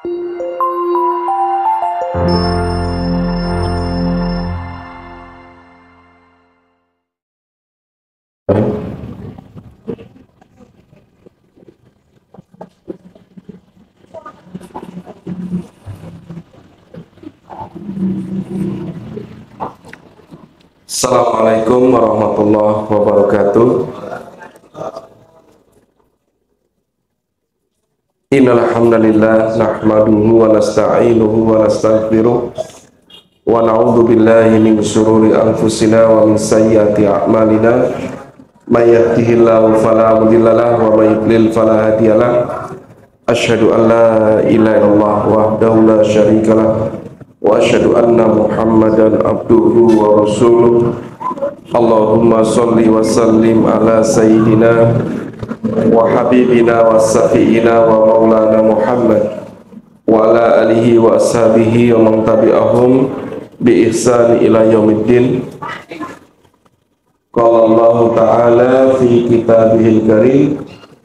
Assalamualaikum warahmatullahi wabarakatuh. Innal hamdalillah nahmaduhu wa nasta'inuhu wa nastaghfiruh wa na'udzu billahi min shururi anfusina wa min sayyiati a'malina. May yahdihillahu fala mudhillalah wa may yudlil fala hadiyalah. Asyhadu an la ilaha illallah wahdahu la syarikalah wa asyhadu anna Muhammadan abduhu wa rasuluh. Allahumma sholli wa sallim ala sayyidina wa habibina wa safiina wa maulana Muhammad wa ala alihi wa ashabihi wa man tabi'ahum bi ihsani ila yaumiddin. Qala Allah ta'ala fi kitabihil karim,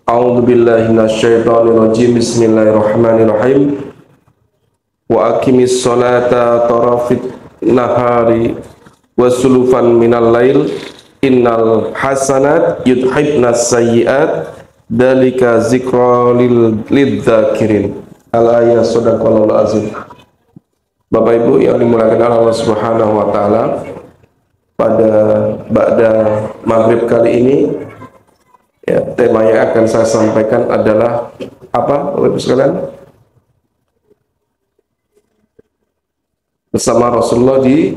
a'udzu billahi minasyaitonir rajim, bismillahirrahmanirrahim. Wa aqimis sholata tarafit nahari wa sulufan minal lail, innal hasanat yudhibnas sayyiat, dalika zikra lidzakirin. Al-ayat sadaqallahul azim. Bapak Ibu yang dimuliakan Allah Subhanahu wa taala, pada ba'da maghrib kali ini ya, tema yang akan saya sampaikan adalah apa, Bapak Ibu sekalian? Bersama Rasulullah di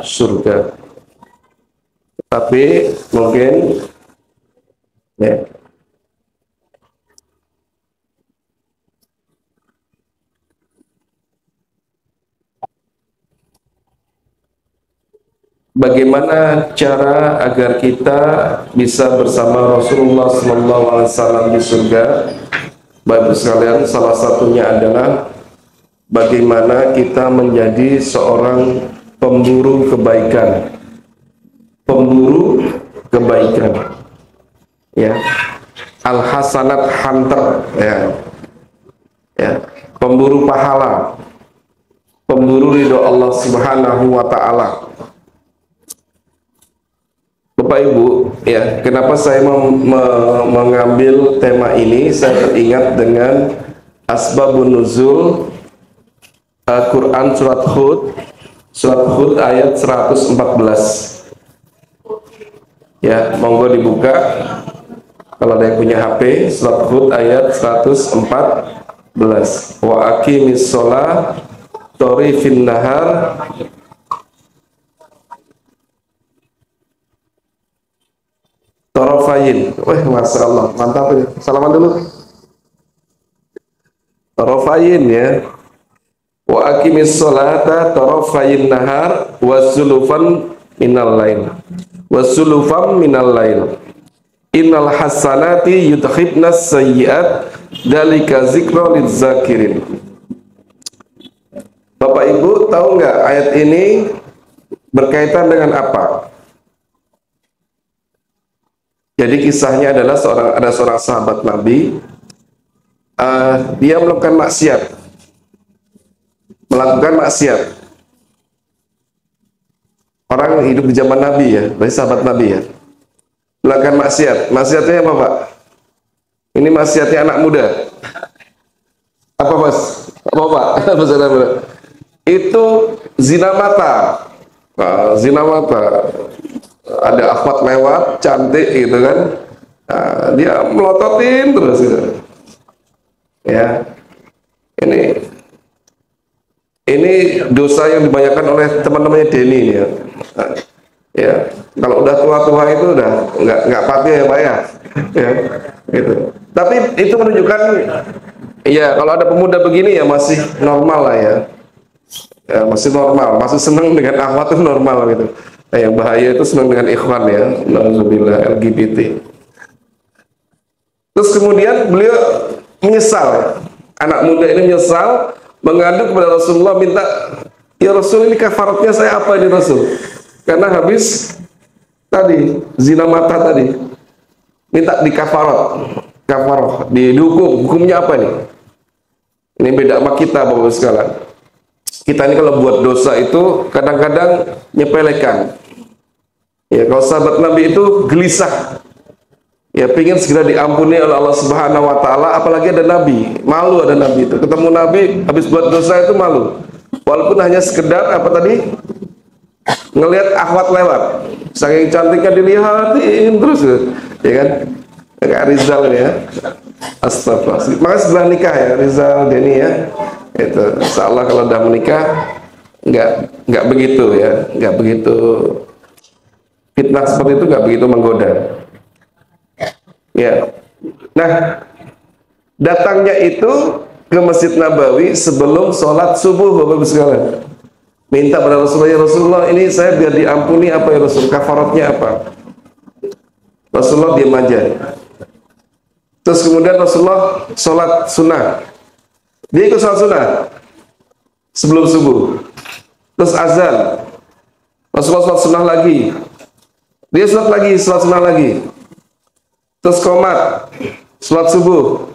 surga. Tapi mungkin ya, bagaimana cara agar kita bisa bersama Rasulullah SAW di surga? Bapak sekalian, salah satunya adalah bagaimana kita menjadi seorang pemburu kebaikan. Pemburu kebaikan. Ya. Al-hasanat hunter, ya. Ya. Pemburu pahala. Pemburu ridho Allah Subhanahu wa taala. Bapak Ibu, ya, kenapa saya mengambil tema ini? Saya teringat dengan asbabun nuzul Quran surat Hud ayat 114. Ya, monggo dibuka kalau ada yang punya HP, surat Hud ayat 114. Wa aqimis sholat torifin nahar torofayin. Wah, masya Allah, mantap ini. Salaman dulu. Torofayin, ya. Wa aqimis sholata torofayin nahar wasulufan minal lail. Wasulufan minal lail. Innal hasanati yudhibnas sayyiat, dalika zikra lidzakirin. Bapak Ibu tahu nggak ayat ini berkaitan dengan apa? Jadi kisahnya adalah ada seorang sahabat Nabi, dia melakukan maksiat. Orang hidup di zaman Nabi, ya, dari sahabat Nabi, ya, melakukan maksiat. Maksiatnya apa, Pak? Ini maksiatnya anak muda. Apa, Mas? Apa, Pak? Itu zina mata. Nah, zina mata. Ada akhwat lewat, cantik gitu kan. Nah, dia melototin terus gitu. Ya. Ini dosa yang dibanyakan oleh teman-temannya Denny, ya. Nah, ya, kalau udah tua-tua itu udah nggak pati ya, Pak, ya. Ya, gitu. Tapi itu menunjukkan, ya, kalau ada pemuda begini ya masih normal lah, ya. Ya, masih normal, masih seneng dengan akhwat itu normal gitu. Nah, yang bahaya itu senang dengan ikhwan, ya, nauzubillah, LGBT. Terus kemudian beliau menyesal, anak muda ini menyesal, mengadu kepada Rasulullah, minta, ya Rasul, ini kafaratnya saya apa ini Rasul? Karena habis tadi zina mata tadi, minta di kafarat, dihukum, hukumnya apa nih? Ini beda sama kita, Bapak sekalian. Kita ini kalau buat dosa itu kadang-kadang nyepelekan. Ya, kalau sahabat Nabi itu gelisah. Ya, pengen segera diampuni oleh Allah Subhanahu wa taala, apalagi ada Nabi. Malu ada Nabi itu. Ketemu Nabi habis buat dosa itu malu. Walaupun hanya sekedar apa tadi? Ngelihat akhwat lewat. Saking cantiknya dilihatin terus, ya kan? Kayak Rizal ya. Astagfirullah. Maka setelah nikah ya Rizal Denny ya. Itu insyaallah kalau udah menikah nggak begitu ya, nggak begitu fitnah seperti itu, nggak begitu menggoda. Ya. Nah, datangnya itu ke Masjid Nabawi sebelum sholat subuh, Bapak Ibu sekalian. Minta pada Rasulullah, ya Rasulullah, ini saya biar diampuni apa ya Rasul? Kafaratnya apa? Rasulullah diam aja. Terus kemudian Rasulullah sholat sunnah. Dia ikut sholat sunnah sebelum subuh. Terus azan. Rasulullah sholat sunnah lagi. Dia sholat lagi, sholat sunnah lagi. Terus qomat, sholat subuh.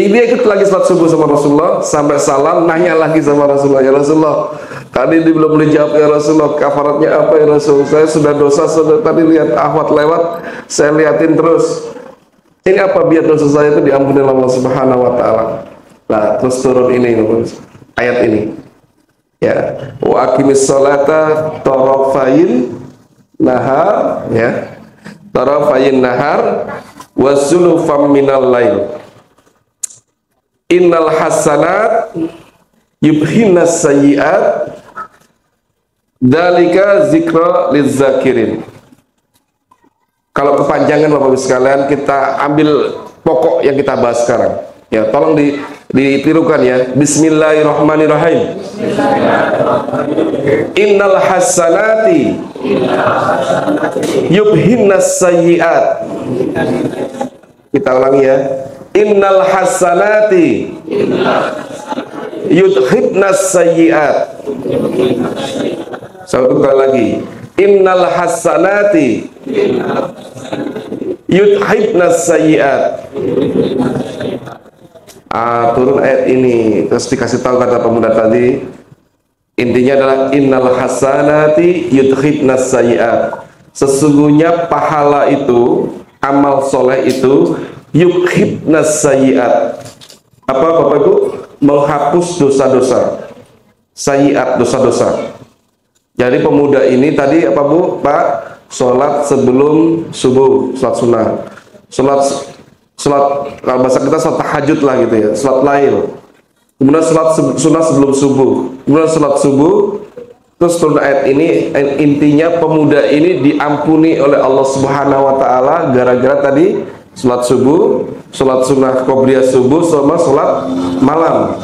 Dia ikut lagi sholat subuh sama Rasulullah sampai salam, nanya lagi sama Rasulullah, ya Rasulullah, tadi dia belum dijawab ya Rasulullah, kafaratnya apa ya Rasul? Saya sudah dosa, tadi lihat akhwat lewat, saya liatin terus. Ini apa biar dosa saya itu diampuni oleh Allah Subhanahu wa taala. Nah, terus turun ini ayat ini. Ya, wa aqimis sholata tarafain nahar ya. Tarafain nahar wa zulufam minal lail. Innal hasanat yubhinas sayyiat dalika zikra lizakirin. Kalau kepanjangan Bapak Ibu sekalian, kita ambil pokok yang kita bahas sekarang. Ya, tolong ditirukan ya. Bismillahirrahmanirrahim. Innal hasanati yubhinas sayyiat. Kita ulangi ya. Innal hasanati yudhibnas sayyiat. Satu kali lagi. Innal hasanati yudhibnas sayyiat. Turun ayat ini terus dikasih tahu kata pemuda tadi. Intinya adalah innal hasanati yudhibnas sayyiat. Sesungguhnya pahala itu, amal soleh itu yudhibnas sayyiat. Apa Bapak Ibu? Menghapus dosa-dosa. Sayyiat, dosa-dosa. Jadi pemuda ini tadi apa Bu? Pak, sholat sebelum subuh, sholat sunnah. Sholat kalau bahasa kita sholat tahajud lah gitu ya, sholat lail. Kemudian sholat sunnah sebelum subuh. Kemudian sholat subuh. Terus turun ayat ini, intinya pemuda ini diampuni oleh Allah Subhanahu wa taala gara-gara tadi sholat subuh, sholat sunnah qobliyah subuh sama sholat malam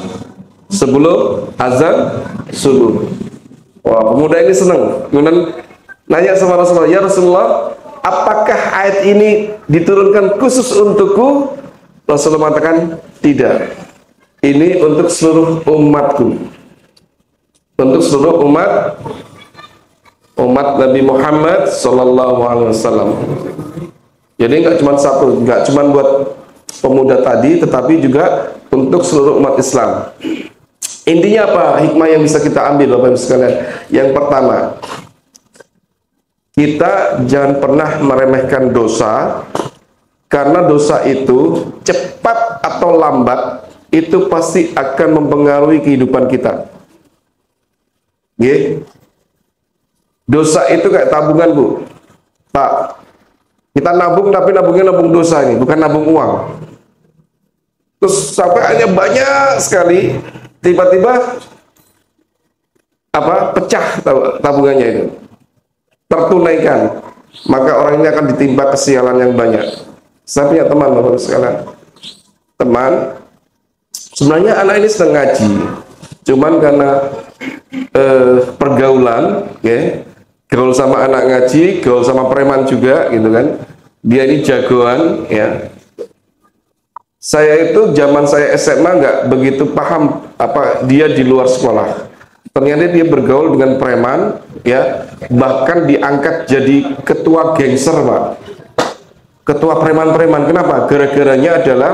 sebelum azan subuh. Wah, pemuda ini senang. Kemudian nanya sama Rasulullah, ya Rasulullah, apakah ayat ini diturunkan khusus untukku? Rasulullah mengatakan tidak. Ini untuk seluruh umatku. Untuk seluruh umat Nabi Muhammad Sallallahu Alaihi Wasallam. Jadi nggak cuma satu, nggak cuma buat pemuda tadi, tetapi juga untuk seluruh umat Islam. Intinya apa? Hikmah yang bisa kita ambil Bapak Ibu sekalian. Yang pertama, kita jangan pernah meremehkan dosa, karena dosa itu cepat atau lambat itu pasti akan mempengaruhi kehidupan kita. Oke. Dosa itu kayak tabungan Bu. Pak, kita nabung tapi nabungnya nabung dosa ini, bukan nabung uang. Terus sampai hanya banyak sekali, tiba-tiba apa? Pecah tabungannya itu. Tertunaikan, maka orang ini akan ditimpa kesialan yang banyak. Saya punya teman Bapak sekalian. Teman, sebenarnya anak ini sedang ngaji, cuman karena pergaulan, ya, gaul sama anak ngaji, gaul sama preman juga, gitu kan. Dia ini jagoan, ya. Saya itu zaman saya SMA nggak begitu paham apa dia di luar sekolah. Ternyata dia bergaul dengan preman, ya, bahkan diangkat jadi ketua gangster, Pak. Ketua preman-preman. Kenapa? Gara-garanya adalah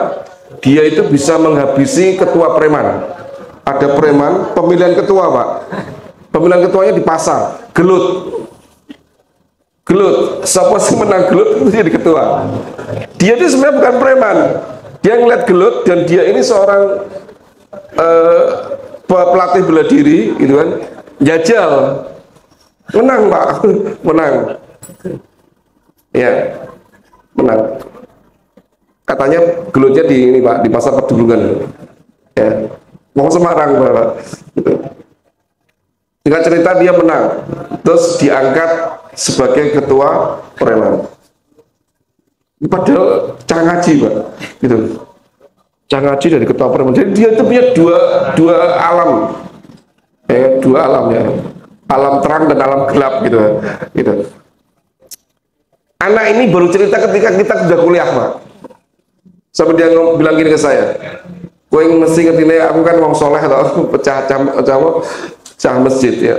dia itu bisa menghabisi ketua preman. Ada preman pemilihan ketua, Pak. Pemilihan ketuanya di pasar, gelut. Gelut, siapa sih menang gelut itu jadi ketua. Dia itu sebenarnya bukan preman. Dia ngeliat gelut dan dia ini seorang pelatih bela diri, gitu kan. Jajal, menang Pak, menang. Ya, menang. Katanya gelutnya di ini Pak, di pasar Pedulungan. Ya, mau Semarang Pak. Gitu. Singkat cerita dia menang, terus diangkat sebagai ketua preman. Padahal cangaji Pak, gitu. Cangaji dari ketua preman. Jadi dia itu punya dua alam, dua alam ya, alam terang dan alam gelap gitu. Gitu. Anak ini baru cerita ketika kita sudah kuliah Pak. Sampai dia bilang gini ke saya, gue mesti ngerti aku kan wong soleh atau cah masjid ya.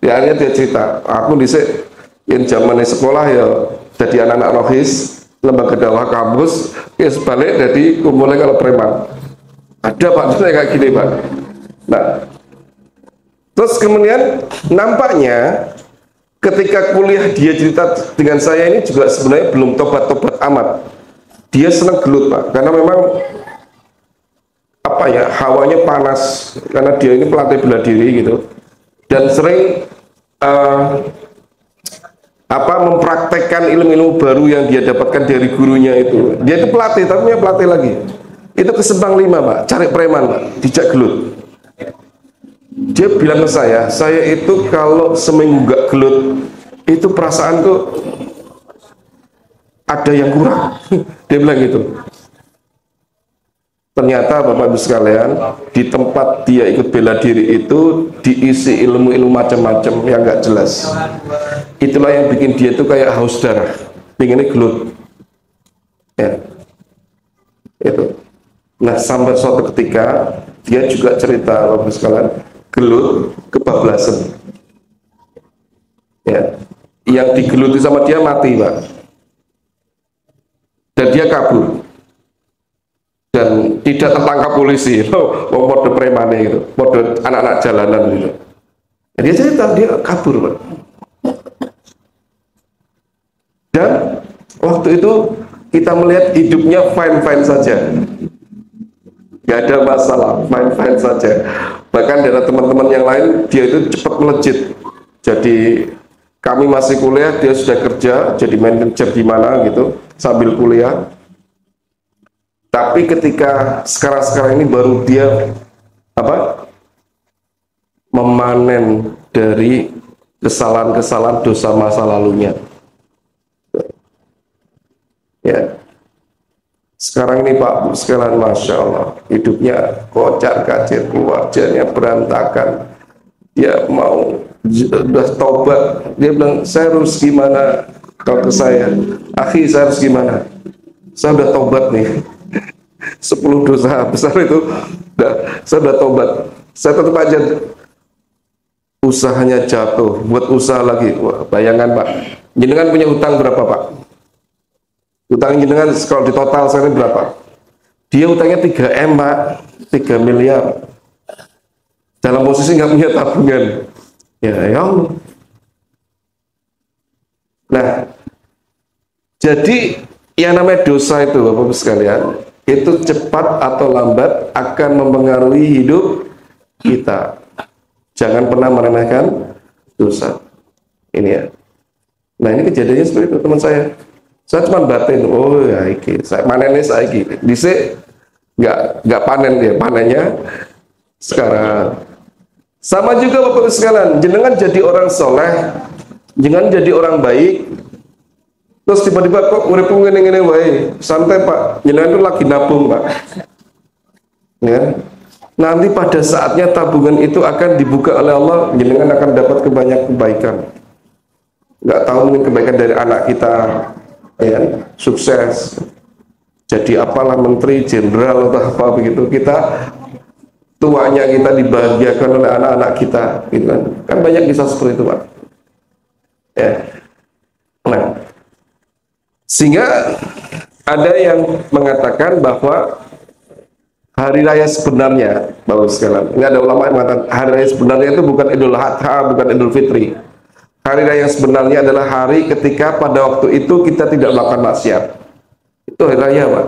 Ya akhirnya dia cerita, aku disik yang zaman sekolah ya jadi anak-anak rohis, lembaga dakwah kampus, ya sebalik jadi kumpulnya kalau preman. Ada Pak, itu kayak gini Pak. Nah, terus kemudian nampaknya ketika kuliah dia cerita dengan saya ini juga sebenarnya belum tobat-tobat amat. Dia senang gelut Pak, karena memang apa ya, hawanya panas karena dia ini pelatih bela diri gitu, dan sering mempraktekkan ilmu-ilmu baru yang dia dapatkan dari gurunya itu. Dia itu pelatih, tapi punya pelatih lagi. Itu ke Sembang 5 Pak, cari preman Pak, dijak gelut. Dia bilang ke saya itu kalau seminggu gak gelut, itu perasaan tuh ada yang kurang. Dia bilang gitu. Ternyata Bapak Ibu sekalian, di tempat dia ikut bela diri itu diisi ilmu-ilmu macam-macam yang nggak jelas. Itulah yang bikin dia itu kayak haus darah, pengennya gelut. Ya, itu. Nah sampai suatu ketika dia juga cerita Bapak Ibu sekalian, gelut kebablasan. Ya, yang digeluti sama dia mati Pak, dan dia kabur. Dan tidak tertangkap polisi, mode premane itu, mode anak-anak jalanan gitu. Dia cerita dia kabur Pak. Dan waktu itu kita melihat hidupnya fine-fine saja, gak ada masalah, fine-fine saja. Bahkan dari teman-teman yang lain dia itu cepat melejit. Jadi kami masih kuliah, dia sudah kerja jadi manajer di mana gitu sambil kuliah. Tapi ketika sekarang ini baru dia memanen dari kesalahan-kesalahan dosa masa lalunya. Ya, sekarang ini Pak sekalian, masya Allah, hidupnya kocar kacir, wajahnya berantakan. Dia mau sudah taubat, dia bilang saya harus gimana? Kalau ke saya, akhi saya harus gimana? Saya udah taubat nih. 10 dosa besar itu saya udah tobat, saya tetap aja usahanya jatuh, buat usaha lagi. Wah, bayangan Pak, jenengan punya utang berapa Pak? Utang jenengan kalau di total sekarang berapa? Dia utangnya 3M Pak, 3 miliar dalam posisi nggak punya tabungan. Ya Allah. Nah, jadi yang namanya dosa itu Bapak-Ibu sekalian, itu cepat atau lambat akan mempengaruhi hidup kita. Jangan pernah meremehkan dosa. Ini ya. Nah ini kejadiannya seperti itu teman saya. Saya cuma batin, oh ya iki, saya panennya saya iki. Dise nggak panen dia, panennya sekarang. Sama juga Bapak-Ibu sekalian, jenengan jadi orang soleh, jangan jadi orang baik. Terus tiba-tiba kok uripku ngene-ngene wae. Santai Pak, jenengan itu lagi nabung Pak. Ya. Nanti pada saatnya tabungan itu akan dibuka oleh Allah, jenengan akan dapat banyak kebaikan. Nggak tahu mungkin kebaikan dari anak kita, ya, sukses. Jadi apalah menteri, jenderal atau apa begitu, kita tuanya kita dibahagiakan oleh anak-anak kita, gitu kan. Kan banyak kisah seperti itu Pak. Ya. Nah, sehingga ada yang mengatakan bahwa hari raya sebenarnya, Bapak sekalian. Nggak ada ulama yang mengatakan hari raya sebenarnya itu bukan Idul Adha, bukan Idul Fitri. Hari raya yang sebenarnya adalah hari ketika pada waktu itu kita tidak melakukan maksiat. Itu hari raya, Pak.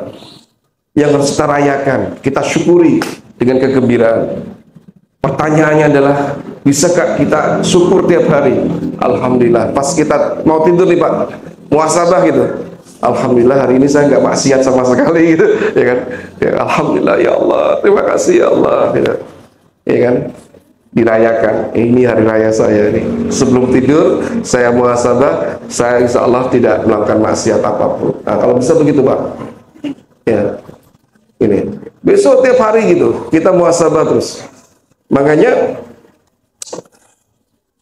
Yang harus kita rayakan, kita syukuri dengan kegembiraan. Pertanyaannya adalah, bisakah kita syukur tiap hari? Alhamdulillah. Pas kita mau tidur nih Pak, muhasabah gitu. Alhamdulillah hari ini saya nggak maksiat sama sekali gitu, ya kan? Ya, Alhamdulillah ya Allah, terima kasih ya Allah, gitu. Ya kan? Dirayakan. Ini hari raya saya nih. Sebelum tidur saya muhasabah, saya insya Allah tidak melakukan maksiat apapun. Nah, kalau bisa begitu Pak. Ya. Ini. Besok tiap hari gitu kita muhasabah terus. Makanya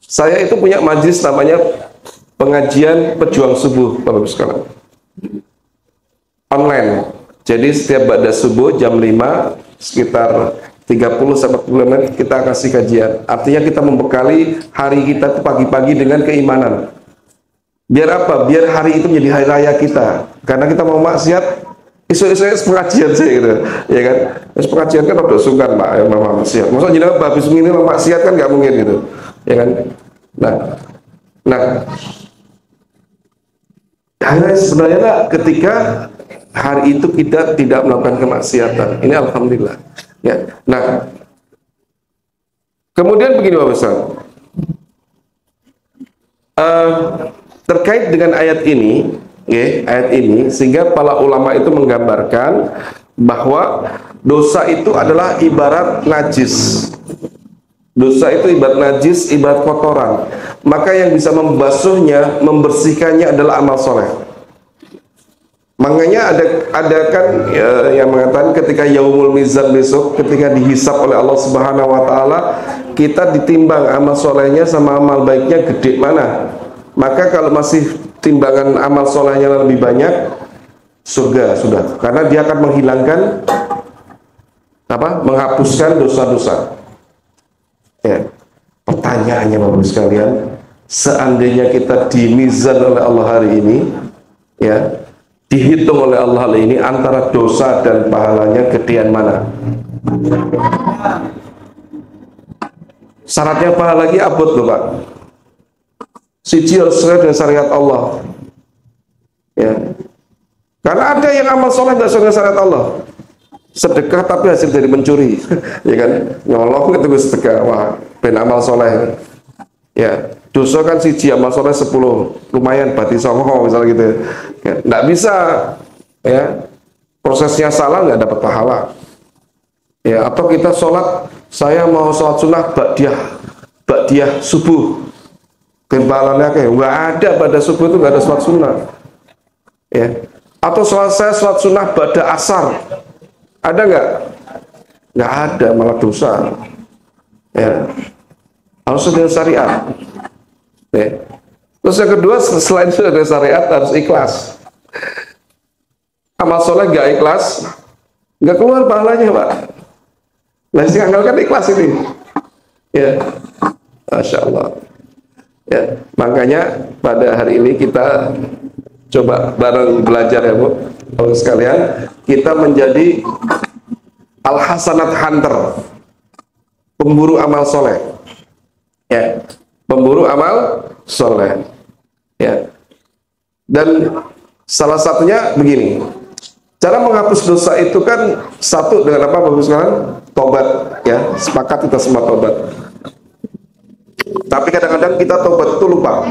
saya itu punya majlis namanya pengajian pejuang subuh, Bapak Ibu sekalian. Online. Jadi setiap ba'da subuh jam 5 sekitar 30-40 menit kita kasih kajian. Artinya kita membekali hari kita pagi-pagi dengan keimanan. Biar apa? Biar hari itu menjadi hari raya kita. Karena kita mau maksiat, isu-isunya pengajian saya gitu, ya kan? Terus pengajian kan udah sungkan Pak, yang mau maksiat. Masa jenengan habis ini maksiat kan nggak mungkin gitu, ya kan? Nah, hari sebenarnya lah ketika hari itu kita tidak melakukan kemaksiatan. Ini alhamdulillah. Ya. Nah, kemudian begini Bapak Ustaz. Terkait dengan ayat ini, ya, ayat ini, sehingga para ulama itu menggambarkan bahwa dosa itu adalah ibarat najis. Dosa itu ibarat najis, ibarat kotoran. Maka yang bisa membasuhnya, membersihkannya adalah amal soleh. Makanya ada kan ya, yang mengatakan ketika yaumul mizan besok, ketika dihisap oleh Allah Subhanahu Wa Taala, kita ditimbang amal solehnya sama amal baiknya gede mana. Maka kalau masih timbangan amal solehnya lebih banyak, surga sudah, karena dia akan menghilangkan menghapuskan dosa-dosa. Ya. Pertanyaannya Bapak sekalian, seandainya kita dimizan oleh Allah hari ini, ya, dihitung oleh Allah hari ini antara dosa dan pahalanya gedean mana? Syaratnya pahala lagi abot loh Pak. Siji harus sesuai dengan syariat Allah. Ya. Karena ada yang amal soleh nggak sesuai dengan syariat Allah. Sedekah tapi hasil dari mencuri, ya kan? Nyolong itu sedekah, wah, ben amal soleh. Ya, dosa kan siji, amal soleh 10, lumayan, bati songo misalnya gitu. Ya, nggak bisa, ya, prosesnya salah nggak dapat pahala. Ya, atau kita sholat, saya mau sholat sunnah ba'diyah subuh. Pahalanya kayak nggak ada pada subuh itu nggak ada sholat sunnah, ya. Atau saya sholat sunnah pada asar, ada nggak? Nggak ada, malah dosa. Ya, harus dengan syariat. Ya. Terus yang kedua selain itu ada syariat harus ikhlas. Amal soleh nggak ikhlas, nggak keluar pahalanya Pak. Nah, sih kan ikhlas ini. Ya, Masya Allah. Ya, makanya pada hari ini kita coba bareng belajar ya Bu, Bapak sekalian, kita menjadi al-hasanat hunter, pemburu amal soleh, ya, pemburu amal soleh, ya. Dan salah satunya begini, cara menghapus dosa itu kan satu dengan apa Bapak sekalian? Tobat, ya, sepakat kita semua tobat. Tapi kadang-kadang kita tobat itu lupa,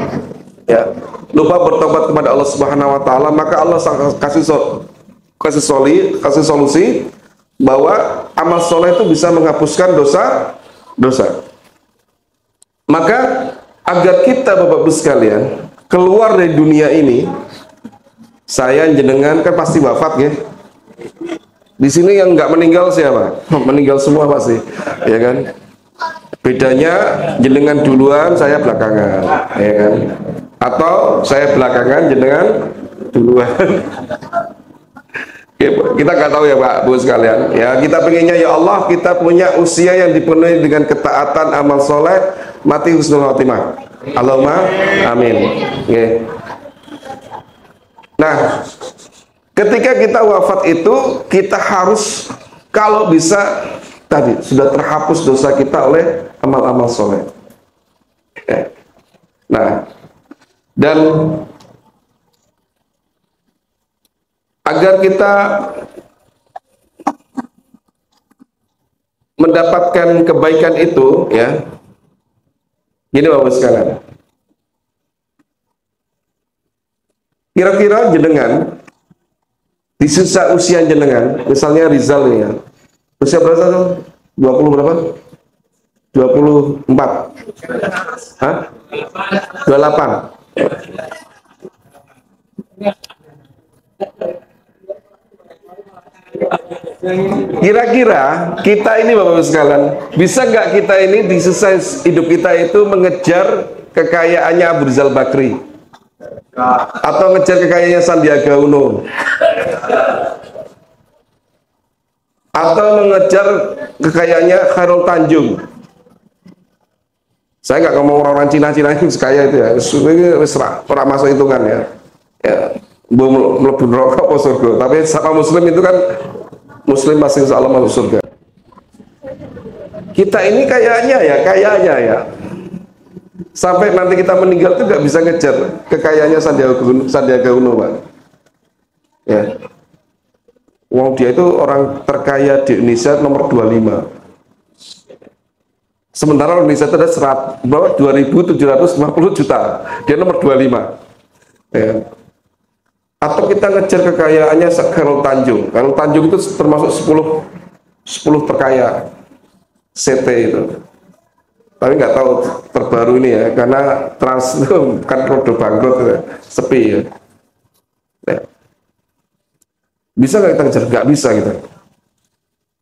ya, lupa bertobat kepada Allah Subhanahu Wa Taala, maka Allah kasih solusi bahwa amal soleh itu bisa menghapuskan dosa. Maka agar kita Bapak-Ibu sekalian keluar dari dunia ini, saya jenengan kan pasti wafat ya. Di sini yang nggak meninggal siapa? Meninggal semua pasti, ya kan? Bedanya jenengan duluan, saya belakangan, ya kan? Atau saya belakangan, jenengan duluan. Kita nggak tahu ya Pak, Bu sekalian. Ya, kita pengennya ya Allah kita punya usia yang dipenuhi dengan ketaatan, amal soleh, mati husnul khotimah. Allahumma amin. Okay. Nah, ketika kita wafat itu kita harus Kalau bisa tadi sudah terhapus dosa kita oleh amal-amal soleh. Ya. Nah, dan agar kita mendapatkan kebaikan itu, ya, gini Bapak sekalian. Kira-kira jenengan di sisa usia jenengan, misalnya Rizal ya, usia berapa? 20 berapa? 24. Hah? 28. Kira-kira kita ini Bapak sekalian, bisa nggak kita ini di sisa hidup kita itu mengejar kekayaannya Abu Rizal Bakri? Atau ngejar kekayaannya Sandiaga Uno? Atau mengejar kekayaannya Khairul Tanjung? Saya nggak ngomong orang Cina-Cina yang sekaya itu ya, orang masuk hitungan ya. Ya, belum mlebu neraka apa surga. Tapi sama Muslim itu kan Muslim pasti insya Allah masuk surga. Kita ini kayaknya ya, sampai nanti kita meninggal itu nggak bisa ngejar kekayaannya Sandiaga Uno, Pak. Ya. Wong dia itu orang terkaya di Indonesia nomor 25. Sementara Indonesia itu ada 2.750 juta. Dia nomor 25. Ya. Atau kita ngejar kekayaannya Khairul Tanjung. Khairul Tanjung itu termasuk 10 terkaya CT itu. Tapi nggak tahu terbaru ini ya, karena Trans itu kan rodo bangkrut ya, sepi ya. Ya. Bisa nggak kita ngejar? Nggak bisa kita.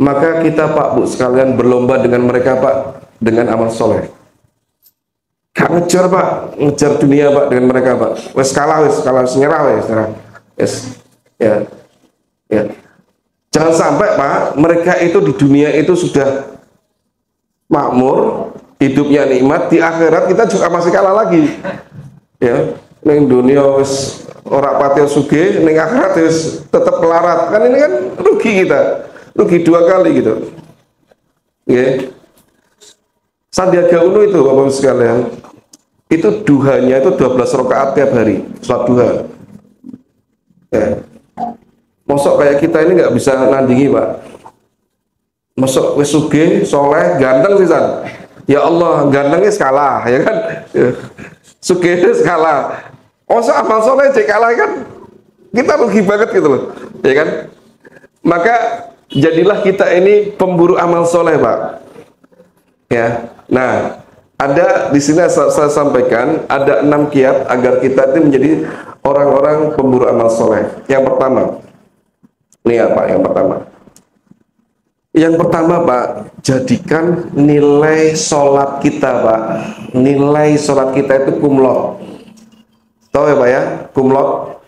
Maka kita Pak Bu sekalian berlomba dengan mereka Pak, dengan amal soleh. Gak ngejar Pak, ngejar dunia Pak dengan mereka Pak. Wes kalah, nyerah. Ya. Jangan sampai Pak, mereka itu di dunia itu sudah makmur, hidupnya nikmat, di akhirat kita juga masih kalah lagi. Ya, ning dunia wis ora pati sugih, ning akhirat wis tetap melarat. Kan ini kan rugi kita. Rugi 2 kali gitu. Ya. Sandiaga Uno itu Bapak sekalian, itu duhanya itu 12 rakaat tiap hari, sholat duha. Ya. Mosok kayak kita ini nggak bisa nandingi Pak. Mosok wis sugih, soleh, ganteng sih San. Ya Allah, gantengnya skala, ya kan? Sugih skala. Mosok amal soleh cek kalah kan? Kita rugi banget gitu loh, ya kan? Maka jadilah kita ini pemburu amal soleh Pak. Ya. Nah, ada di sini saya sampaikan ada 6 kiat agar kita itu menjadi orang-orang pemburu amal soleh. Yang pertama, ini ya Pak, yang pertama. Yang pertama Pak, jadikan nilai sholat kita Pak, nilai sholat kita itu kumlot. Tahu ya Pak ya, kumlot?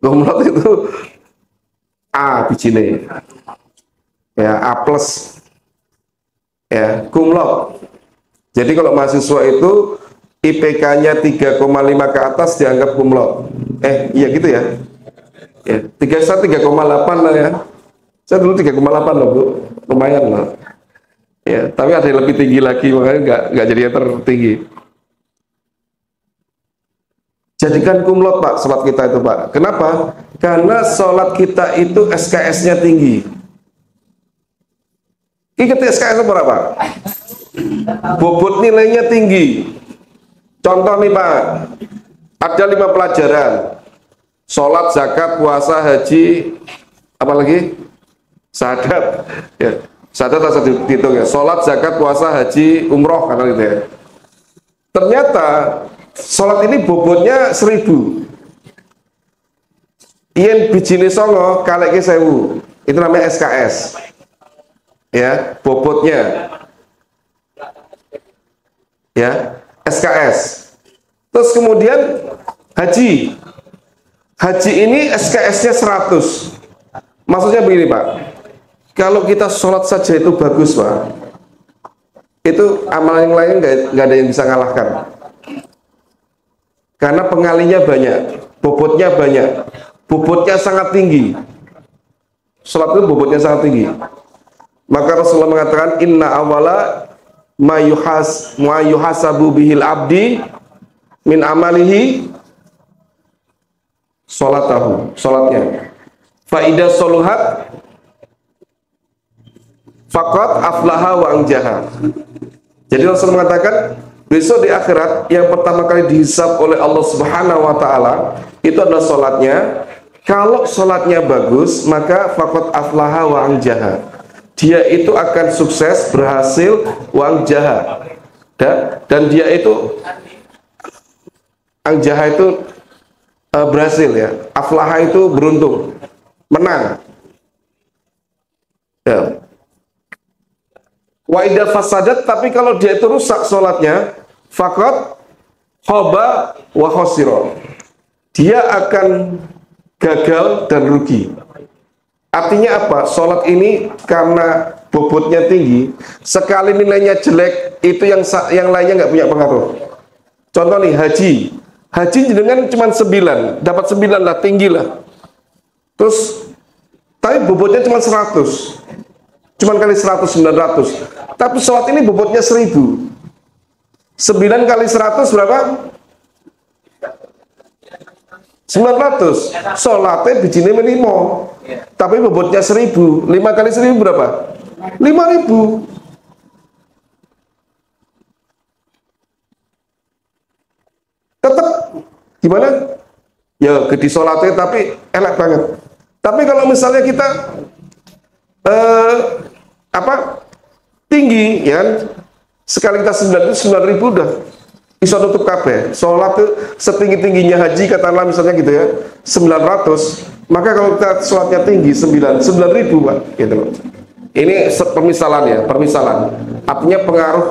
Kumlot itu A bijine, ya A plus. Ya, kumlot. Jadi kalau mahasiswa itu IPK-nya 3,5 ke atas dianggap kumlot. Iya gitu ya. Ya, 3,8 lah ya. Saya dulu 3,8 loh Bu, lumayan lah. Ya, tapi ada yang lebih tinggi lagi, makanya nggak jadi yang tertinggi. Jadikan kumlot Pak, sholat kita itu Pak. Kenapa? Karena sholat kita itu SKS-nya tinggi. Ikut SKS berapa? Bobot nilainya tinggi. Contoh nih Pak, ada 5 pelajaran: sholat, zakat, puasa, haji, apa lagi? Syahadat. Ya, syahadat harus dihitung ya. Sholat, zakat, puasa, haji, umroh, karena gitu ya. Ternyata sholat ini bobotnya 1000. Yen bijine songo kaleke 1000. Itu namanya SKS. Ya, bobotnya. Ya, SKS. Terus kemudian haji. Haji ini SKS-nya 100. Maksudnya begini Pak, kalau kita sholat saja itu bagus Pak, itu amal yang lain nggak ada yang bisa ngalahkan. Karena pengalinya banyak, bobotnya banyak, bobotnya sangat tinggi. Salat itu bobotnya sangat tinggi. Maka Rasulullah mengatakan inna awala ma yuhasabu bihil abdi min amalihi salatahu, salatnya. Fa idza soluhat faqad aflaha wa anjaha. Jadi Rasul mengatakan besok di akhirat yang pertama kali dihisab oleh Allah Subhanahu wa taala itu adalah salatnya. Kalau salatnya bagus, maka faqad aflaha wa anjaha. Dia itu akan sukses, berhasil, wa anjaha. Dan dia itu anjaha itu berhasil ya. Aflaha itu beruntung, menang. Ya. Wa idza fasadat, tapi kalau dia itu rusak salatnya, faqad khaba wa khasira. Dia akan gagal dan rugi. Artinya apa? Salat ini karena bobotnya tinggi, sekali nilainya jelek, itu yang lainnya nggak punya pengaruh. Contoh nih, haji jenengan cuma 9, dapat 9 lah, tinggi lah. Terus tapi bobotnya cuma 100. Cuman kali 100, 900. Tapi sholat ini bobotnya 1000. 9 kali 100 berapa? 900. Sholatnya bijine melimo. Tapi bobotnya 1000. 5 kali 1000 berapa? 5000. Tetap gimana? Ya gede sholatnya tapi enak banget. Tapi kalau misalnya kita tinggi ya kan, sekali kita 9.000 udah bisa tutup kabeh. Sholat tuh setinggi-tingginya haji katakanlah misalnya gitu ya 900, maka kalau kita sholatnya tinggi 9.000 Pak gitu loh. Ini permisalan ya, permisalan. Artinya pengaruh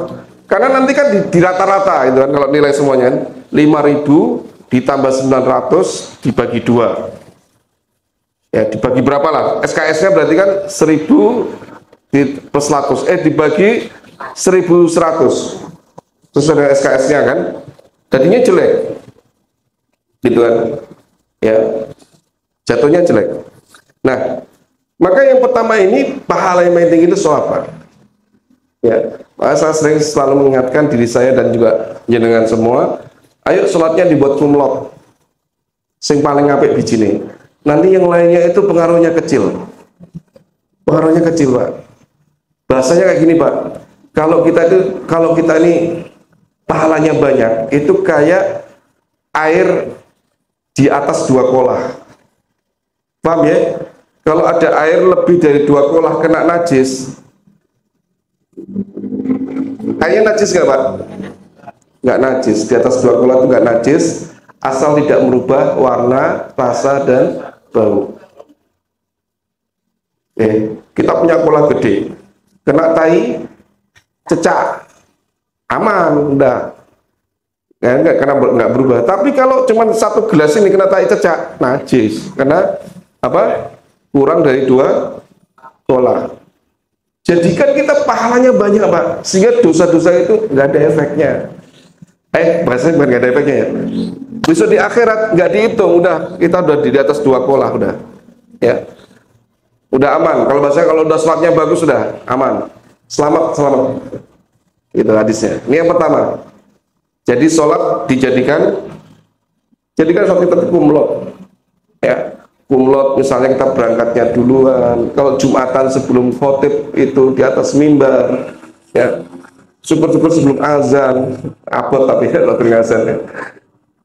karena nanti kan di rata-rata itu kan kalau nilai semuanya 5.000 ditambah 900 dibagi 2. Ya, dibagi berapa lah? SKS-nya berarti kan 1000 plus 100. Dibagi 1100. Terus ada SKS-nya kan? Jadinya jelek. Gitu kan? Ya. Jatuhnya jelek. Nah, maka yang pertama ini pahala yang paling tinggi itu apa? Ya. Maka saya sering selalu mengingatkan diri saya dan juga jenengan semua, ayo sholatnya dibuat kumlot. Sing paling apik bijine. Nanti yang lainnya itu pengaruhnya kecil. Pengaruhnya kecil, Pak. Bahasanya kayak gini, Pak. Kalau kita ini pahalanya banyak, itu kayak air di atas 2 kolah. Paham ya? Kalau ada air lebih dari 2 kolah kena najis. Airnya najis nggak, Pak? Nggak najis. Di atas 2 kolah itu nggak najis, asal tidak merubah warna, rasa, dan bau. Kita punya kolah gede, kena tai, cecak, aman, udah, karena nggak berubah. Tapi kalau cuma 1 gelas ini kena tai, cecak, najis, karena apa? Kurang dari 2 kolah. Jadikan kita pahalanya banyak, Pak, sehingga dosa-dosa itu nggak ada efeknya. Bahasanya bukan nggak ada efeknya ya. Besok di akhirat nggak dihitung, udah kita udah di atas 2 kolah udah, ya, udah aman. Kalau bahasanya kalau udah sholatnya bagus sudah aman, selamat. Itu hadisnya. Ini yang pertama. Jadi sholat jadikan sholat kita itu kumlot, ya. Kumlot misalnya kita berangkatnya duluan. Kalau Jumatan sebelum khotib itu di atas mimbar, ya. Syukur-syukur sebelum azan, abot tapi kalau azan ya.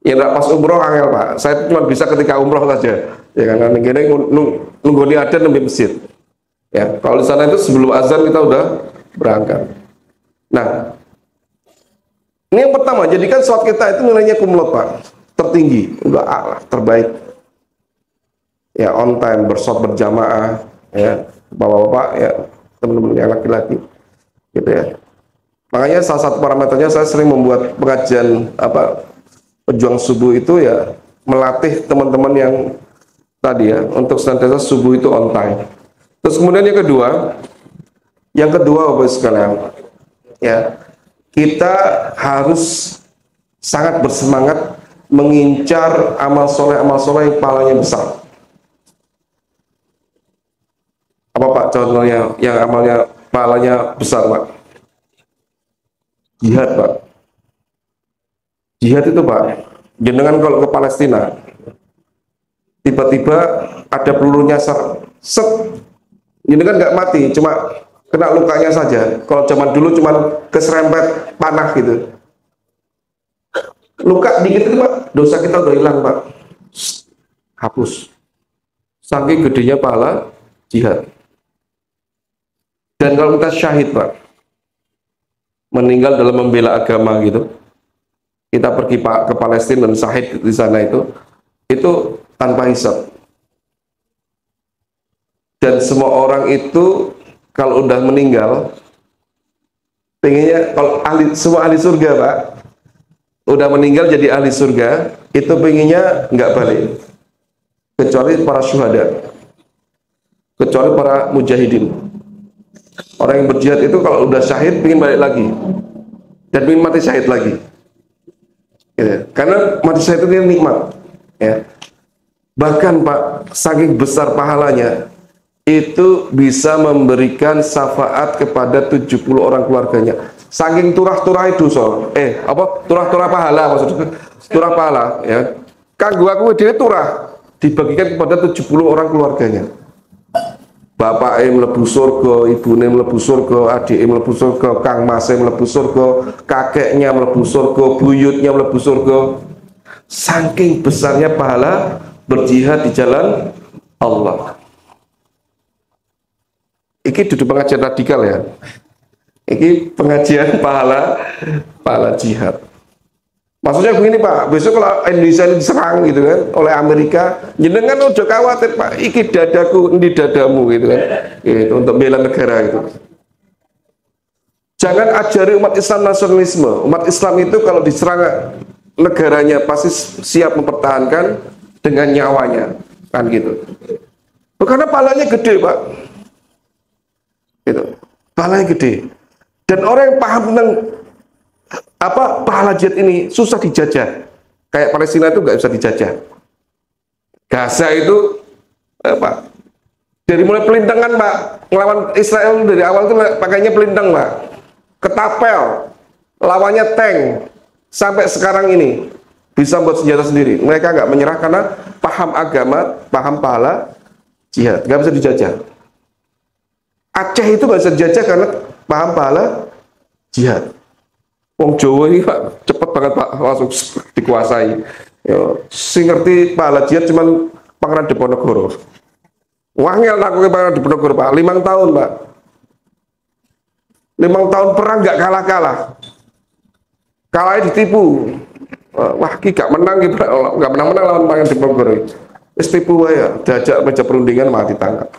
Ya enggak pas umroh angel, Pak. Saya cuma bisa ketika umroh saja. Ya kan gini nunggu di adzan di masjid. Ya, kalau di sana itu sebelum azan kita udah berangkat. Nah, ini yang pertama, jadikan sholat kita itu nilainya kumlot, Pak. Tertinggi, udah Allah, terbaik. Ya, on time, bersholat berjamaah, ya, bapak-bapak, ya, teman-teman yang laki-laki, gitu ya. Makanya salah satu parameternya saya sering membuat pengajian pejuang subuh itu ya melatih teman-teman yang tadi ya untuk senantiasa subuh itu on time. Terus kemudian yang kedua Bapak sekalian, ya, kita harus sangat bersemangat mengincar amal soleh yang pahalanya besar. Pak contohnya yang amalnya pahalanya besar Pak? Jihad Pak. Jihad itu Pak, jenengan kalau ke Palestina tiba-tiba ada peluru nyasar, set, jenengan nggak mati, cuma kena lukanya saja. Kalau zaman dulu cuma keserempet panah gitu, luka dikit itu Pak, dosa kita udah hilang Pak. Hapus. Saking gedenya pahala jihad. Dan kalau kita syahid Pak, meninggal dalam membela agama gitu, kita pergi ke Palestina dan syahid di sana itu tanpa hisab. Dan semua orang itu kalau udah meninggal, pengennya kalau semua ahli surga Pak, udah meninggal jadi ahli surga, itu pengennya nggak balik, kecuali para syuhada, kecuali para mujahidin. Orang yang berjihad itu kalau udah syahid pengen balik lagi dan pengen mati syahid lagi, gitu. Karena mati syahid itu nikmat ya. Bahkan Pak, saking besar pahalanya, itu bisa memberikan syafaat kepada 70 orang keluarganya. Saking turah-turah itu turah-turah pahala, maksudnya turah pahala ya. Kanggo aku dhewe turah dibagikan kepada 70 orang keluarganya. Bapak mlebu surga, ibune mlebu surga, adik mlebu surga, kang mas mlebu surga, kakeknya mlebu surga, buyutnya mlebu surga. Saking besarnya pahala berjihad di jalan Allah. Iki duduk pengajian radikal ya. Iki pengajian pahala jihad. Maksudnya begini Pak, besok kalau Indonesia ini diserang gitu kan oleh Amerika, jenengan udah khawatir Pak, iki dadaku, ini dadamu gitu kan, gitu, untuk bela negara gitu. Jangan ajari umat Islam nasionalisme. Umat Islam itu kalau diserang negaranya pasti siap mempertahankan dengan nyawanya, kan gitu. Karena pahalanya gede Pak, gitu. Pahalanya gede. Dan orang yang paham tentang pahala jihad ini susah dijajah. Kayak Palestina itu nggak bisa dijajah. Gaza itu dari mulai pelintangan Pak, ngelawan Israel dari awal itu pakainya pelintang Pak, ketapel, lawannya tank, sampai sekarang ini bisa buat senjata sendiri. Mereka nggak menyerah karena paham agama, paham pahala jihad, nggak bisa dijajah. Aceh itu nggak bisa dijajah karena paham pahala jihad. Wong Jawa ini Pak, cepet banget Pak, langsung dikuasai. Ya, sing ngerti pahala jihad cuman Pangeran Diponegoro. Wangel aku ke Pangeran Diponegoro Pak, 5 tahun Pak. 5 tahun perang nggak kalah-kalah. Kalahnya ditipu. Wah, ki gak menang gitu, nggak menang-menang lawan Pangeran Diponegoro. Wis tipu wae ya, diajak meja perundingan malah ditangkap.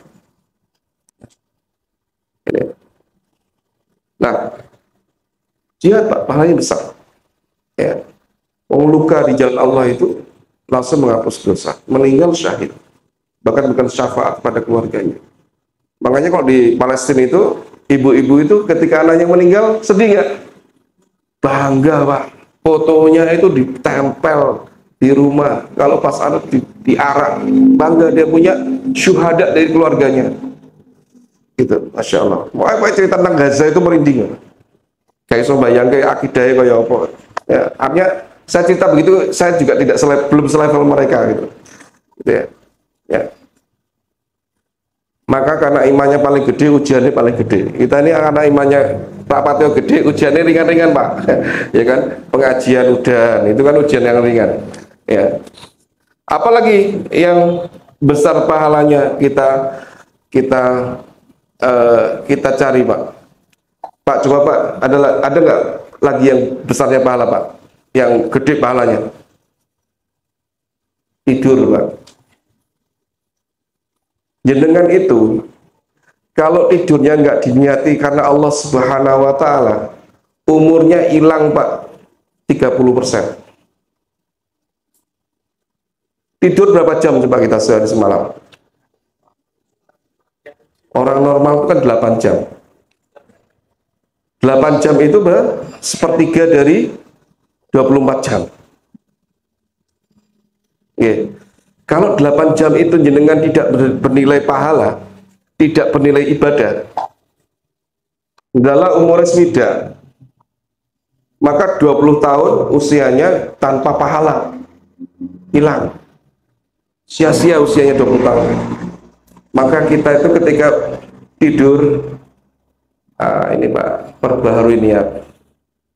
Ini. Nah, jihad Pak, pahalanya besar. Ya. Luka di jalan Allah itu langsung menghapus dosa. Meninggal syahid. Bahkan bukan syafaat pada keluarganya. Makanya kalau di Palestina itu, ibu-ibu itu ketika anaknya meninggal, sedih nggak? Bangga Pak. Fotonya itu ditempel di rumah. Kalau pas anak diarak, bangga dia punya syuhada dari keluarganya. Gitu, Masya Allah. Mau cerita tentang Gaza itu merinding. Kayak so bayang kayak akidahnya kayak apa ya, artinya saya cerita begitu saya juga tidak belum selevel mereka gitu ya. Ya, maka karena imannya paling gede ujiannya paling gede. Kita ini karena imannya Pak Patio gede ujiannya ringan-ringan Pak ya kan, pengajian udah itu kan ujian yang ringan ya, apalagi yang besar pahalanya kita cari Pak. Pak, coba Pak, ada nggak lagi yang besarnya pahala Pak? Yang gede pahalanya? Tidur Pak. Jenengan itu, kalau tidurnya nggak diniati karena Allah Subhanahu Wa Ta'ala, umurnya hilang Pak, 30%. Tidur berapa jam coba kita sehari semalam? Orang normal itu kan 8 jam. 8 jam itu sepertiga dari 24 jam. Kalau 8 jam itu jenengan tidak bernilai pahala, tidak bernilai ibadah. Dalam umur swida, maka 20 tahun usianya tanpa pahala, hilang, sia-sia usianya 20 tahun. Maka kita itu ketika tidur, ini Pak, perbaharui niat.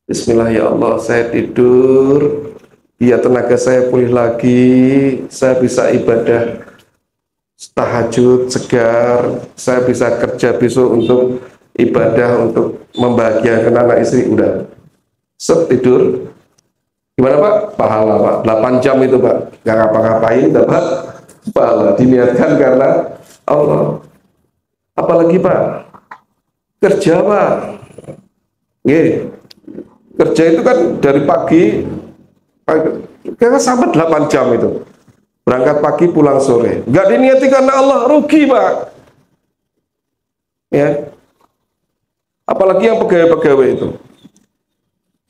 Bismillah ya Allah, saya tidur, biar tenaga saya pulih lagi, saya bisa ibadah tahajud segar, saya bisa kerja besok untuk ibadah, untuk membahagiakan anak istri. Udah set tidur, gimana Pak? Pahala Pak, 8 jam itu Pak, nggak ngapa-ngapain dapat pahala, diniatkan karena Allah. Apalagi Pak, kerja Pak, kerja itu kan dari pagi sampai 8 jam itu, berangkat pagi pulang sore, nggak diniati karena Allah, rugi Pak. Ya, apalagi yang pegawai-pegawai itu,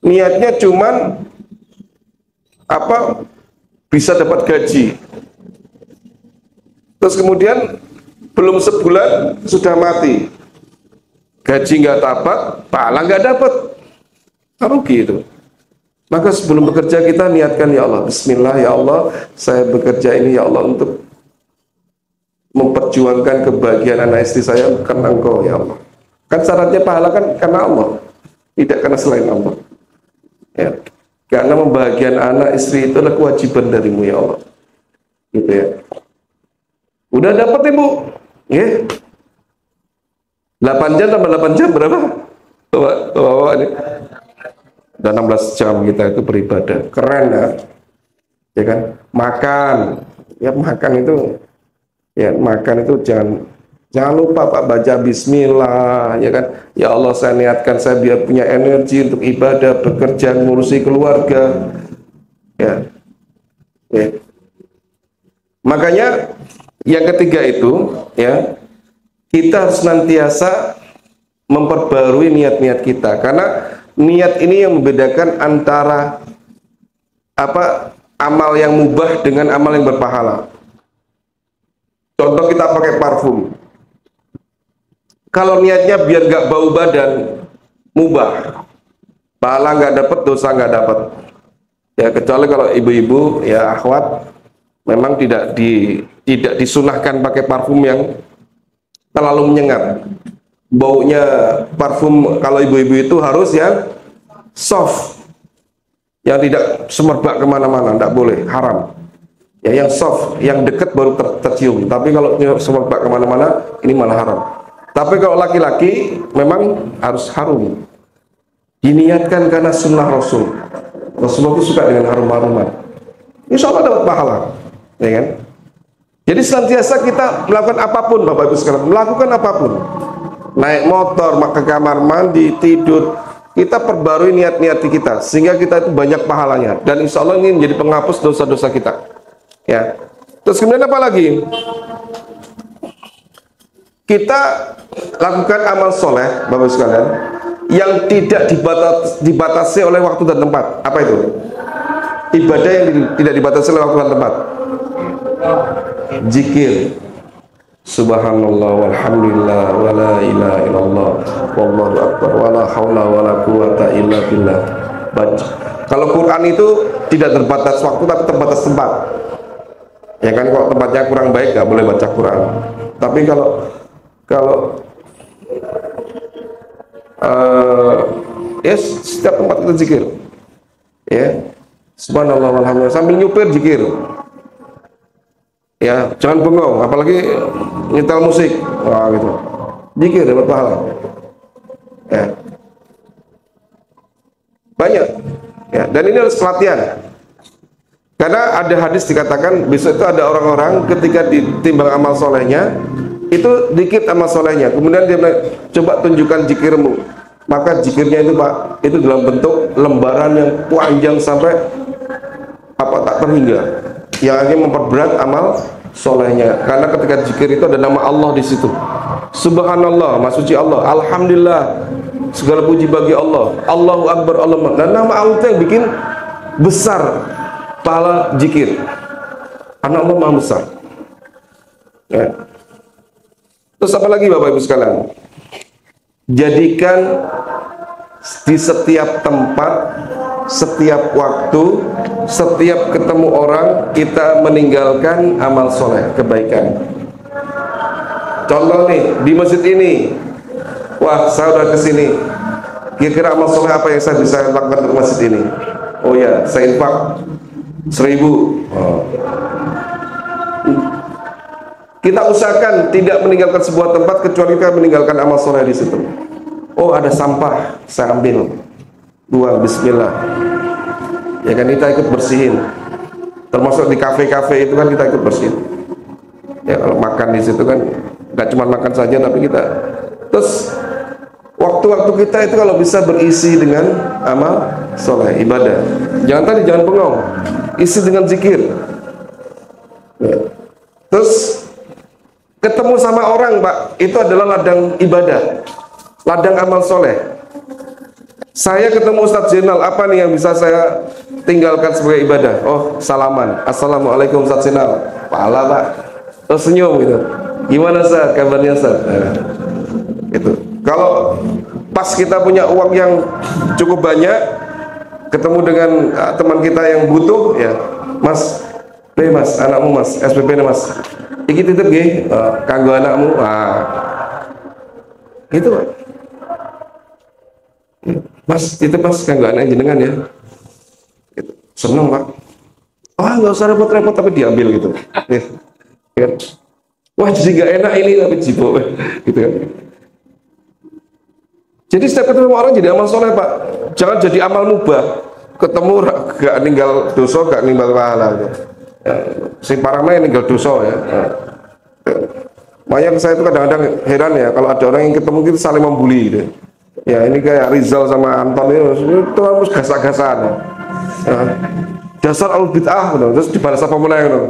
niatnya cuman bisa dapat gaji, terus kemudian belum sebulan sudah mati, gaji nggak dapat, pahala nggak dapat, rugi itu. Maka sebelum bekerja kita niatkan, ya Allah, Bismillah ya Allah, saya bekerja ini ya Allah untuk memperjuangkan kebahagiaan anak istri saya karena Engkau ya Allah. Kan syaratnya pahala kan karena Allah, tidak karena selain Allah. Ya. Karena membahagiakan anak istri itu adalah kewajiban darimu ya Allah. Gitu ya. Udah dapat Ibu. Ya. 8 jam tambah 8 jam berapa? Bawa ini. Udah 16 jam kita itu beribadah. Keren ya. Ya kan? Makan. Ya makan itu jangan lupa Pak, baca bismillah, ya kan? Ya Allah, saya niatkan saya biar punya energi untuk ibadah, bekerja, ngurusi keluarga. Ya. Ya. Makanya yang ketiga itu, ya, kita harus senantiasa memperbarui niat-niat kita, karena niat ini yang membedakan antara amal yang mubah dengan amal yang berpahala. Contoh, kita pakai parfum. Kalau niatnya biar gak bau badan, mubah, pahala nggak dapat, dosa nggak dapat. Ya, kecuali kalau ibu-ibu, ya akhwat, memang tidak disunahkan pakai parfum yang terlalu menyengat. Baunya parfum kalau ibu-ibu itu harus yang soft, yang tidak semerbak kemana-mana, tidak boleh, haram. Ya, yang soft, yang dekat baru tercium. Tapi kalau semerbak kemana-mana, ini malah haram. Tapi kalau laki-laki memang harus harum, diniatkan karena sunnah Rasul. Rasulullah itu suka dengan harum-haruman. Insya Allah dapat pahala, ya kan? Jadi senantiasa kita melakukan apapun, Bapak Ibu sekalian, melakukan apapun. Naik motor, ke kamar mandi, tidur, kita perbarui niat-niat kita sehingga kita itu banyak pahalanya. Dan insya Allah ini menjadi penghapus dosa-dosa kita. Ya. Terus kemudian apa lagi? Kita lakukan amal soleh, Bapak Ibu sekalian, yang tidak dibatasi oleh waktu dan tempat. Apa itu? Ibadah yang tidak dibatasi oleh waktu dan tempat. Zikir. Subhanallah walhamdulillah wala ilaha illallah wallahu akbar wala haula wala quwata illa billah. Baca. Kalau Quran itu tidak terbatas waktu tapi terbatas tempat. Ya kan, kalau tempatnya kurang baik nggak boleh baca Quran. Tapi kalau setiap tempat kita zikir, ya, subhanallah walhamdulillah, sambil nyupir zikir, ya, jangan bengong, apalagi nyetel musik, wah gitu, zikir dapat pahala, ya, banyak, ya, dan ini harus pelatihan, karena ada hadis dikatakan besok itu ada orang-orang ketika ditimbang amal solehnya itu dikit amal solehnya, kemudian dia bilang, coba tunjukkan zikirmu, maka zikirnya itu Pak, itu dalam bentuk lembaran yang panjang sampai tak terhingga, yang akhirnya memperberat amal solehnya, karena ketika zikir itu ada nama Allah di situ. Subhanallah, maha suci Allah, alhamdulillah, segala puji bagi Allah, Allahu Akbar, Allah, dan nama Allah itu yang bikin besar pahala zikir, karena Allah maha besar, ya. Terus apa lagi Bapak Ibu sekalian? Jadikan di setiap tempat, setiap waktu, setiap ketemu orang, kita meninggalkan amal soleh, kebaikan. Contoh nih, di masjid ini, wah saya udah kesini, kira-kira amal soleh apa yang saya bisa lakukan di masjid ini? Oh ya, saya infak 1.000. Kita usahakan tidak meninggalkan sebuah tempat kecuali kita meninggalkan amal soleh di situ. Oh ada sampah, saya ambil, buang, bismillah. Ya kan, kita ikut bersihin. Termasuk di kafe-kafe itu kan kita ikut bersihin. Ya kalau makan di situ kan nggak cuma makan saja, tapi kita terus waktu-waktu kita itu kalau bisa berisi dengan amal soleh, ibadah. Jangan bengong, isi dengan zikir. Ya. Terus ketemu sama orang Pak, itu adalah ladang ibadah, ladang amal soleh. Saya ketemu Ustadz Zainal, apa nih yang bisa saya tinggalkan sebagai ibadah? Oh salaman, assalamualaikum Ustadz Zainal, pahala Pak. Terus senyum gitu, gimana Ustadz, kabarnya Ustadz? Nah, gitu. Kalau pas kita punya uang yang cukup banyak, ketemu dengan teman kita yang butuh, ya Mas, Mas, anakmu Mas, SPP nih Mas, iki titip nggih, kanggo anakmu. Gitu Pak. Mas, titip Mas kanggo anak jenengan ya. Gitu. Seneng Pak. Oh nggak usah repot-repot, tapi diambil gitu. Ya. Wah jadi nggak enak ini, tapi jibo gitu kan. Jadi setiap ketemu orang jadi amal soleh Pak. Jangan jadi amal mubah. Ketemu gak ninggal dosa, gak ninggal pahala gitu. Si parahnya ninggal dosa ya. Makanya saya itu kadang-kadang heran ya, kalau ada orang yang ketemu gitu saling membuli gitu. Ya ini kayak Rizal sama Anton itu harus gasak-gasakan ya. Dasar al-bid'ah gitu. Terus dibalas apa mulai gitu.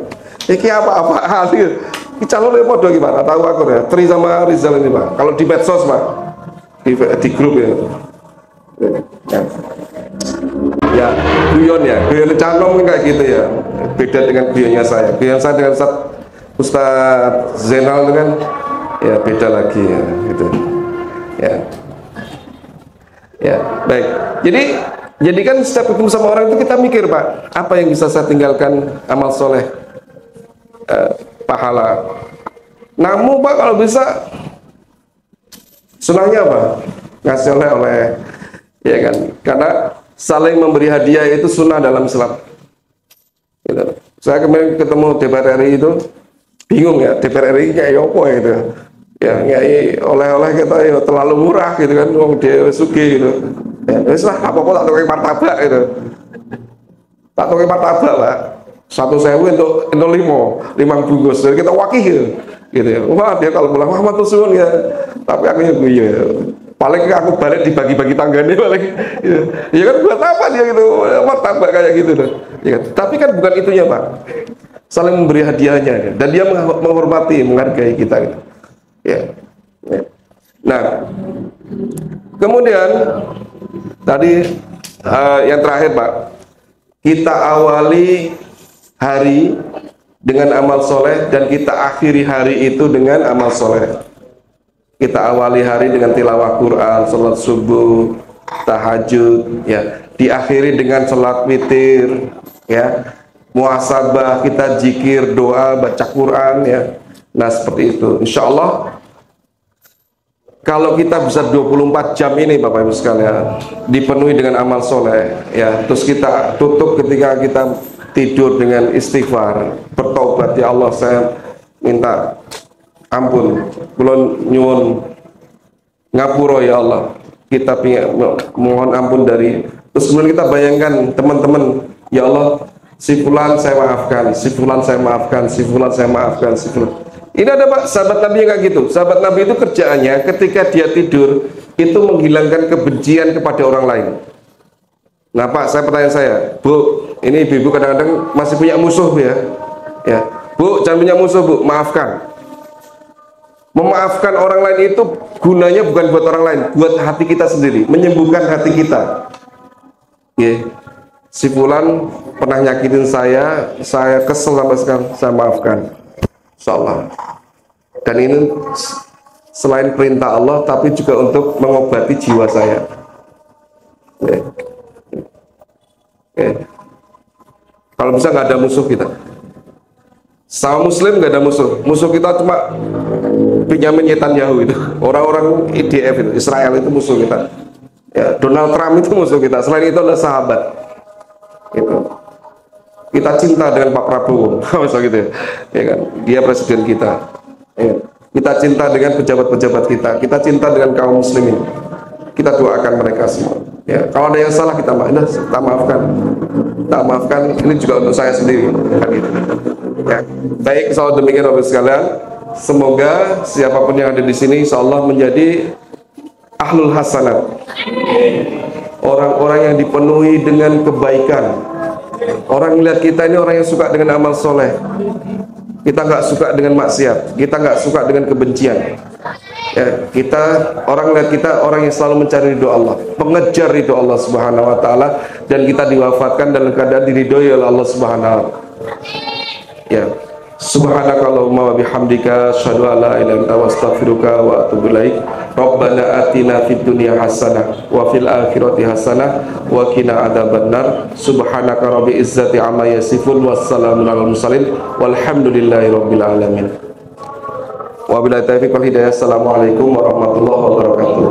Ini apa-apaan gitu. Ini calon podo gimana, tahu aku ya. Tri sama Rizal ini Pak. Kalau di medsos Pak, di grup ya. Ya, guyon ya, guyon canom kayak gitu ya. Beda dengan guyonnya saya. Guyon saya dengan Ustadz Zainal itu kan ya beda lagi ya, gitu. Ya. Ya, baik. Jadi kan setiap ketemu sama orang itu kita mikir Pak, apa yang bisa saya tinggalkan amal soleh, pahala. Namun Pak kalau bisa sunahnya apa? Ngasih oleh ya kan, karena saling memberi hadiah itu sunnah dalam Islam gitu. Saya kemarin ketemu DPR RI itu bingung ya, DPR RI kayak apa gitu ya, kayak oleh-oleh kita ya terlalu murah gitu kan, wong dia sugih gitu ya, wis lah apa-apa tak tuku martabak gitu, tak tuku martabak Pak 1.000 untuk 5 bungkus, jadi kita wakih gitu ya. Wah dia kalau pulang wah matur suwun ya, tapi aku ya paling aku balik dibagi-bagi tangganya paling gitu. Ya kan buat apa dia gitu martabak kayak gitu loh ya kan? Tapi kan bukan itunya Pak, saling memberi hadiahnya ya. Dan dia menghormati, menghargai kita gitu ya. Nah kemudian tadi yang terakhir Pak, kita awali hari dengan amal soleh dan kita akhiri hari itu dengan amal soleh. Kita awali hari dengan tilawah Quran, salat subuh, tahajud, ya. Diakhiri dengan salat witir, ya. Muhasabah, kita zikir, doa, baca Quran, ya. Nah seperti itu. Insya Allah kalau kita bisa 24 jam ini Bapak Ibu sekalian dipenuhi dengan amal soleh, ya. Terus kita tutup ketika kita tidur dengan istighfar, bertobat, ya Allah saya minta ampun, kulon nyuwun ngapura ya Allah, kita mohon ampun dari. Terus kemudian kita bayangkan teman-teman, ya Allah si fulan saya maafkan, si fulan saya maafkan, si fulan saya maafkan, si fulan. Ini ada Pak sahabat Nabi yang kayak gitu. Sahabat Nabi itu kerjaannya ketika dia tidur itu menghilangkan kebencian kepada orang lain. Nah Pak, saya pertanyaan saya, Bu, ini ibu-ibu kadang-kadang masih punya musuh ya, ya Bu, jangan punya musuh Bu, maafkan. Memaafkan orang lain itu gunanya bukan buat orang lain, buat hati kita sendiri, menyembuhkan hati kita. Ya, si fulan pernah nyakitin saya kesel sampai sekarang, saya maafkan. Insyaallah. Dan ini selain perintah Allah, tapi juga untuk mengobati jiwa saya. Oke. Oke. Kalau bisa nggak ada musuh kita. Sama Muslim nggak ada musuh. Musuh kita cuma Benyamin Netanyahu itu, orang-orang IDF itu, Israel itu musuh kita. Ya, Donald Trump itu musuh kita. Selain itu adalah sahabat. Gitu. Kita cinta dengan Pak Prabowo, masa gitu ya. Ya kan? Dia presiden kita. Ya. Kita cinta dengan pejabat-pejabat kita. Kita cinta dengan kaum muslimin. Kita doakan mereka semua. Ya, kalau ada yang salah kita maafkan. Kita maafkan. Ini juga untuk saya sendiri. Kan gitu. Ya. Baik, soal demikian Bapak sekalian. Semoga siapapun yang ada di sini insya Allah menjadi ahlul hasanat, orang-orang yang dipenuhi dengan kebaikan. Orang melihat kita ini orang yang suka dengan amal soleh. Kita nggak suka dengan maksiat. Kita nggak suka dengan kebencian. Ya, orang melihat kita orang yang selalu mencari ridho Allah, pengejar ridho Allah Subhanahu Wa Taala, dan kita diwafatkan dalam keadaan diridhoi oleh Allah Subhanahu Wa Taala. Ya. Subhanakallahumma wa bihamdika asyhadu an la ilaha illa anta astaghfiruka wa atubu ilaik. Rabbana atina fid dunya hasanah wa fil akhirati hasanah wa qina adzabannar. Subhanaka rabbil izzati amma yasifun wassalamun alal mursalin walhamdulillahi rabbil alamin. Wabillahi taufiq wal hidayah. Assalamualaikum warahmatullahi wabarakatuh.